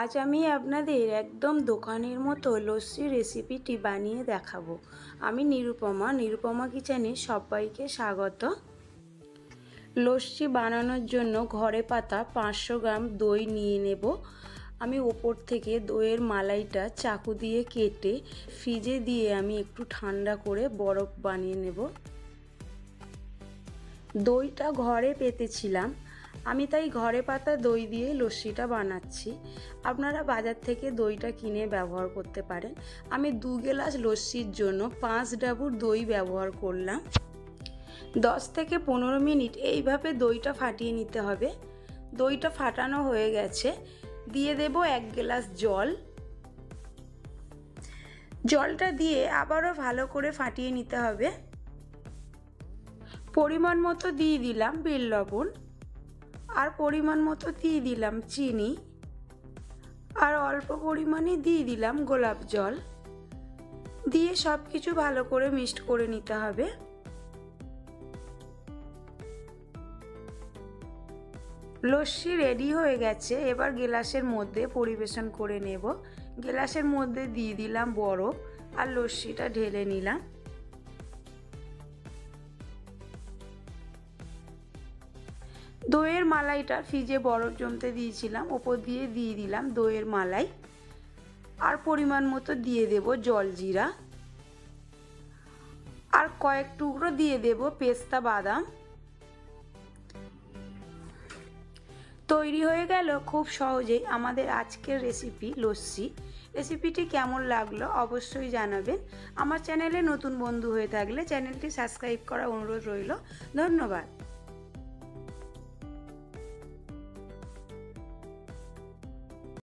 আজ আমি আপনাদের একদম দোকানের মতো লস্যি রেসিপিটি বানিয়ে দেখাবো। আমি নিরুপমা কিচেনে সবাইকে স্বাগত। লস্যি বানানোর জন্য ঘরে পাতা 500 গ্রাম দই নিয়ে নেব। আমি ওপর থেকে দইয়ের মালাইটা চাকু দিয়ে কেটে ফ্রিজে দিয়ে আমি একটু ঠান্ডা করে বরফ বানিয়ে নেব। দইটা ঘরে পেতেছিলাম, আমি তাই ঘরে পাতা দই দিয়ে লস্যিটা বানাচ্ছি। আপনারা বাজার থেকে দইটা কিনে ব্যবহার করতে পারেন। আমি 2 গ্লাস লস্যির জন্য 5 ডাবুর দই ব্যবহার করলাম। 10 থেকে 15 মিনিট এইভাবে দইটা ফাটিয়ে নিতে হবে। দইটা ফাটানো হয়ে গেছে, দিয়ে দেব 1 গ্লাস জল। জলটা দিয়ে আবারও ভালো করে ফাটিয়ে নিতে হবে। পরিমাণ মতো দিয়ে দিলাম বিট লবণ, আর পরিমাণ মতো দিয়ে দিলাম চিনি, আর অল্প পরিমাণে দিয়ে দিলাম গোলাপ জল। দিয়ে সব কিছু ভালো করে মিক্সড করে নিতে হবে। লস্যি রেডি হয়ে গেছে, এবার গ্লাসের মধ্যে পরিবেশন করে নেব। গ্লাসের মধ্যে দিয়ে দিলাম বরফ আর লস্যিটা ঢেলে নিলাম। দইয়ের মালাইটা ফ্রিজে বরফ জমতে দিয়েছিলাম, ওপর দিয়ে দিয়ে দিলাম দইয়ের মালাই, আর পরিমাণ মতো দিয়ে দেব জলজিরা, আর কয়েক টুকরো দিয়ে দেব পেস্তা বাদাম। তৈরি হয়ে গেল খুব সহজেই আমাদের আজকের রেসিপি লস্যি। রেসিপিটি কেমন লাগলো অবশ্যই জানাবেন। আমার চ্যানেলে নতুন বন্ধু হয়ে থাকলে চ্যানেলটি সাবস্ক্রাইব করার অনুরোধ রইল। ধন্যবাদ।